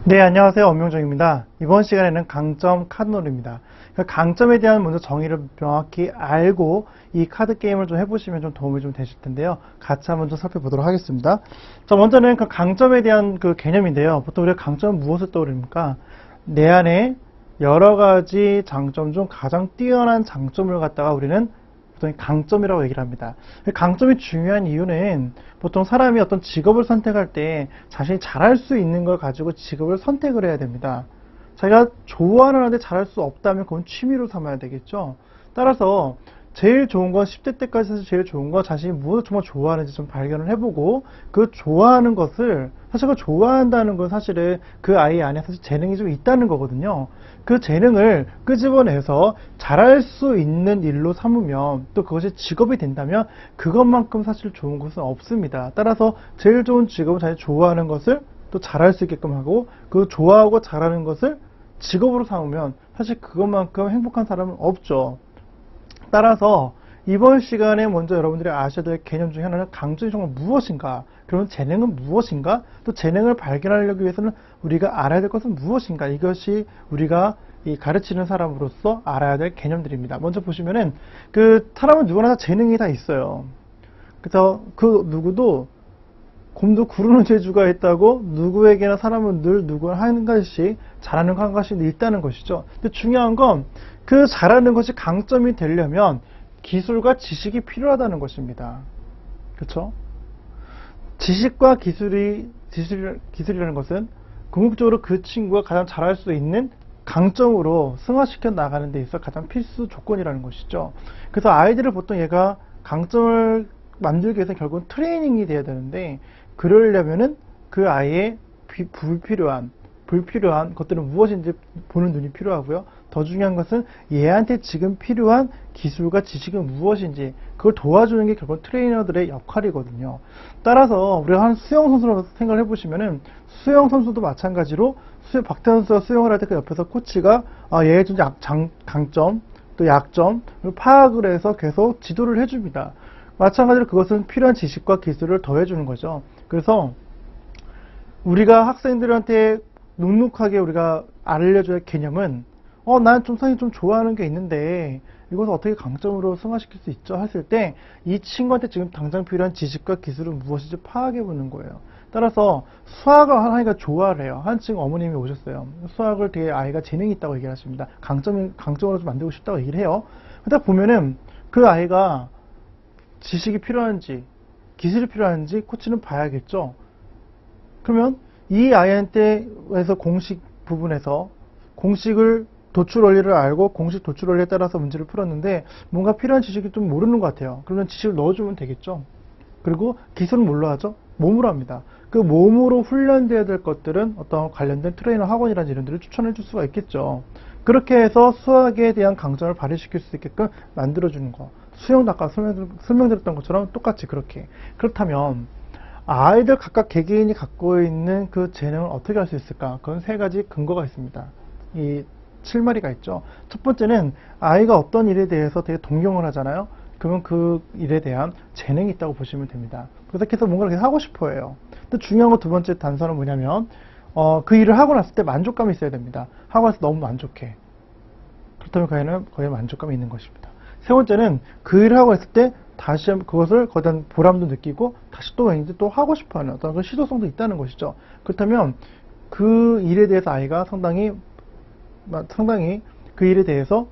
네, 안녕하세요. 엄명정입니다. 이번 시간에는 강점 카드놀이입니다. 강점에 대한 먼저 정의를 명확히 알고 이 카드 게임을 좀 해보시면 좀 도움이 좀 되실 텐데요. 같이 한번 좀 살펴보도록 하겠습니다. 자, 먼저는 그 강점에 대한 그 개념인데요. 보통 우리가 강점은 무엇을 떠올립니까? 내 안에 여러 가지 장점 중 가장 뛰어난 장점을 갖다가 우리는 보통 강점이라고 얘기를 합니다. 강점이 중요한 이유는 보통 사람이 어떤 직업을 선택할 때 자신이 잘할 수 있는 걸 가지고 직업을 선택을 해야 됩니다. 자기가 좋아하는 한데 잘할 수 없다면 그건 취미로 삼아야 되겠죠. 따라서 제일 좋은 건 10대 때까지 사실 제일 좋은 건 자신이 무엇을 정말 좋아하는지 좀 발견을 해보고 그 좋아하는 것을 사실 그 좋아한다는 건 사실은 그 아이 안에 사실 재능이 좀 있다는 거거든요. 그 재능을 끄집어내서 잘할 수 있는 일로 삼으면 또 그것이 직업이 된다면 그것만큼 사실 좋은 것은 없습니다. 따라서 제일 좋은 직업은 자기 좋아하는 것을 또 잘할 수 있게끔 하고 그 좋아하고 잘하는 것을 직업으로 삼으면 사실 그것만큼 행복한 사람은 없죠. 따라서 이번 시간에 먼저 여러분들이 아셔야 될 개념 중에 하나는 강점이 정말 무엇인가, 그러면 재능은 무엇인가, 또 재능을 발견하려기 위해서는 우리가 알아야 될 것은 무엇인가, 이것이 우리가 이 가르치는 사람으로서 알아야 될 개념들입니다. 먼저 보시면은 그 사람은 누구나 다 재능이 다 있어요. 그래서 그 누구도 곰도 구르는 재주가 있다고 누구에게나 사람은 늘 누구나 한 가지씩 잘하는 한 가지씩 있다는 것이죠. 근데 중요한 건 그 잘하는 것이 강점이 되려면 기술과 지식이 필요하다는 것입니다. 그렇죠? 지식과 기술이라는 것은 궁극적으로 그 친구가 가장 잘할 수 있는 강점으로 승화시켜 나가는 데 있어 가장 필수 조건이라는 것이죠. 그래서 아이들을 보통 얘가 강점을 만들기 위해서 결국은 트레이닝이 돼야 되는데 그러려면은 그 아이의 불필요한 것들은 무엇인지 보는 눈이 필요하고요. 더 중요한 것은 얘한테 지금 필요한 기술과 지식은 무엇인지 그걸 도와주는 게 결국 트레이너들의 역할이거든요. 따라서 우리가 한 수영 선수로 생각을 해보시면은 수영 선수도 마찬가지로 박태환 선수가 수영을 할 때 그 옆에서 코치가 얘의 좀 강점 또 약점을 파악을 해서 계속 지도를 해줍니다. 마찬가지로 그것은 필요한 지식과 기술을 더해주는 거죠. 그래서 우리가 학생들한테 눅눅하게 우리가 알려줘야 할 개념은 난 좀 사실 좀 좋아하는 게 있는데 이것을 어떻게 강점으로 승화시킬 수 있죠? 했을 때 이 친구한테 지금 당장 필요한 지식과 기술은 무엇인지 파악해 보는 거예요. 따라서 수학을 하니까 좋아를 해요. 한 친구 어머님이 오셨어요. 수학을 되게 아이가 재능이 있다고 얘기를 하십니다. 강점으로 좀 만들고 싶다고 얘기를 해요. 그러다 보면은 그 아이가 지식이 필요한지 기술이 필요한지 코치는 봐야겠죠. 그러면 이 아이한테에서 공식 부분에서 공식을 도출 원리를 알고 공식 도출 원리에 따라서 문제를 풀었는데 뭔가 필요한 지식이 좀 모르는 것 같아요. 그러면 지식을 넣어주면 되겠죠. 그리고 기술은 뭘로 하죠? 몸으로 합니다. 그 몸으로 훈련돼야 될 것들은 어떤 관련된 트레이너 학원이라든지 이런 데를 추천해 줄 수가 있겠죠. 그렇게 해서 수학에 대한 강점을 발휘시킬 수 있게끔 만들어주는 거. 수영도 아까 설명드렸던 것처럼 똑같이 그렇게. 그렇다면 아이들 각각 개개인이 갖고 있는 그 재능을 어떻게 할 수 있을까? 그건 세 가지 근거가 있습니다. 이 7마리가 있죠. 첫 번째는 아이가 어떤 일에 대해서 되게 동경을 하잖아요. 그러면 그 일에 대한 재능이 있다고 보시면 됩니다. 그래서 계속 뭔가를 계속 하고 싶어 해요. 근데 중요한 거 두 번째 단서는 뭐냐면 그 일을 하고 났을 때 만족감이 있어야 됩니다. 하고 나서 너무 만족해. 그렇다면 그 아이는 거기에 만족감이 있는 것입니다. 세 번째는 그 일을 하고 있을 때 다시 그것을 거기에 대한 보람도 느끼고 다시 또 왠지 또 하고 싶어 하는 어떤 그 시도성도 있다는 것이죠. 그렇다면 그 일에 대해서 아이가 상당히 그 일에 대해서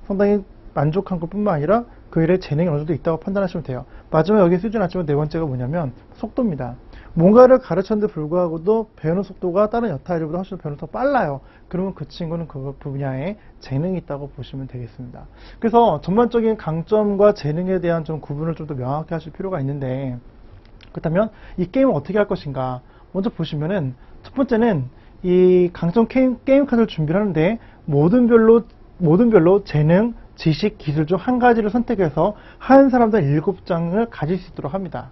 상당히 만족한 것 뿐만 아니라 그 일에 재능이 어느 정도 있다고 판단하시면 돼요. 마지막 여기 쓰진 않지만 네 번째가 뭐냐면 속도입니다. 뭔가를 가르쳤는데 불구하고도 배우는 속도가 다른 여타 아이들보다 훨씬 배우는 속도가 빨라요. 그러면 그 친구는 그 분야에 재능이 있다고 보시면 되겠습니다. 그래서 전반적인 강점과 재능에 대한 좀 구분을 좀 더 명확히 하실 필요가 있는데 그렇다면 이 게임을 어떻게 할 것인가 먼저 보시면은 첫 번째는 이 강점 게임 카드를 준비를 하는데 모든 별로 재능, 지식, 기술 중 한 가지를 선택해서 한 사람당 7장을 가질 수 있도록 합니다.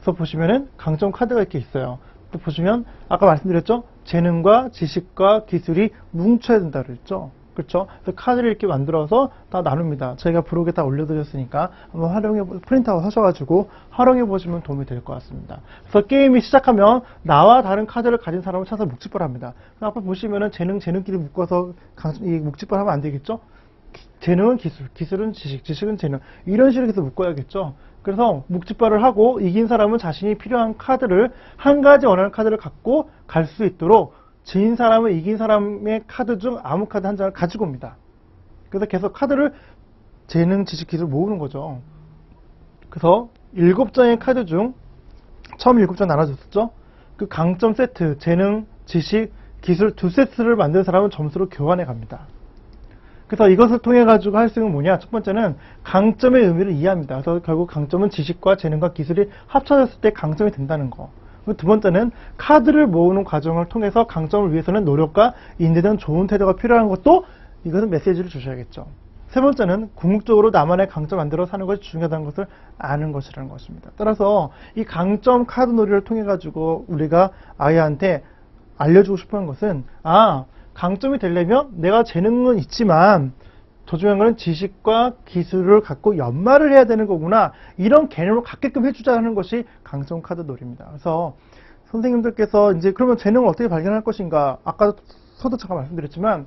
그래서 보시면은 강점 카드가 이렇게 있어요. 또 보시면 아까 말씀드렸죠? 재능과 지식과 기술이 뭉쳐야 된다고 그랬죠? 그렇죠? 그래서 카드를 이렇게 만들어서 다 나눕니다. 저희가 블로그에 다 올려드렸으니까 한번 프린트아웃 하셔가지고 활용해 보시면 도움이 될 것 같습니다. 그래서 게임이 시작하면 나와 다른 카드를 가진 사람을 찾아서 묵직발 합니다. 아까 보시면은 재능끼리 묶어서 이 묵직발 하면 안 되겠죠? 재능은 기술, 기술은 지식, 지식은 재능. 이런 식으로 계속 묶어야겠죠? 그래서 묵직발을 하고 이긴 사람은 자신이 필요한 카드를 한 가지 원하는 카드를 갖고 갈 수 있도록 진 사람은 이긴 사람의 카드 중 아무 카드 한 장을 가지고 옵니다. 그래서 계속 카드를 재능, 지식, 기술 모으는 거죠. 그래서 7장의 카드 중 처음 7장 나눠줬었죠? 그 강점 세트, 재능, 지식, 기술 2세트를 만든 사람은 점수로 교환해 갑니다. 그래서 이것을 통해 가지고 할 수 있는 건 뭐냐? 첫 번째는 강점의 의미를 이해합니다. 그래서 결국 강점은 지식과 재능과 기술이 합쳐졌을 때 강점이 된다는 거. 두 번째는 카드를 모으는 과정을 통해서 강점을 위해서는 노력과 인내된 좋은 태도가 필요한 것도 이것은 메시지를 주셔야겠죠. 세 번째는 궁극적으로 나만의 강점 만들어 사는 것이 중요하다는 것을 아는 것이라는 것입니다. 따라서 이 강점 카드 놀이를 통해 가지고 우리가 아이한테 알려주고 싶어 하는 것은 강점이 되려면 내가 재능은 있지만 더 중요한 것은 지식과 기술을 갖고 연말을 해야 되는 거구나. 이런 개념을 갖게끔 해주자는 것이 강점 카드 놀이입니다. 그래서 선생님들께서 이제 그러면 재능을 어떻게 발견할 것인가? 아까도 잠깐 말씀드렸지만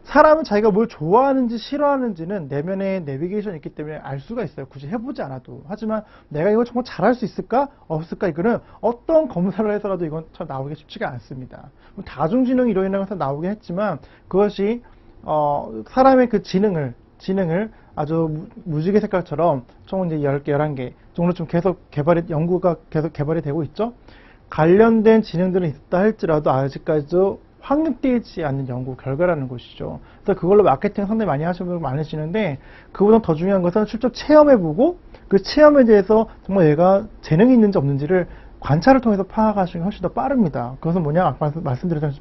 사람은 자기가 뭘 좋아하는지 싫어하는지는 내면에 내비게이션이 있기 때문에 알 수가 있어요. 굳이 해보지 않아도. 하지만 내가 이걸 정말 잘할 수 있을까? 없을까? 이거는 어떤 검사를 해서라도 이건 잘 나오기 쉽지가 않습니다. 다중지능 이로 인해서 나오긴 했지만 그것이 사람의 그 지능을 아주 무지개 색깔처럼 총 이제 10개, 11개 정도 좀 계속 연구가 계속 개발이 되고 있죠. 관련된 지능들은 있다 할지라도 아직까지도 확립되지 않는 연구 결과라는 것이죠. 그래서 그걸로 마케팅 상당히 많이 하시는 분들 많으시는데 그보다 더 중요한 것은 실제 체험해보고 그 체험에 대해서 정말 얘가 재능이 있는지 없는지를 관찰을 통해서 파악하시는 게 훨씬 더 빠릅니다. 그것은 뭐냐? 아까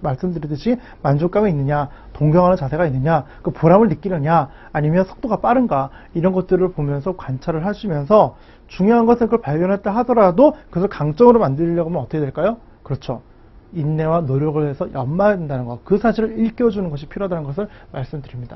말씀드렸듯이 만족감이 있느냐, 동경하는 자세가 있느냐, 그 보람을 느끼느냐, 아니면 속도가 빠른가 이런 것들을 보면서 관찰을 하시면서 중요한 것은 그걸 발견했다 하더라도 그것을 강점으로 만들려고 하면 어떻게 될까요? 그렇죠. 인내와 노력을 해서 연마한다는 것, 그 사실을 일깨워주는 것이 필요하다는 것을 말씀드립니다.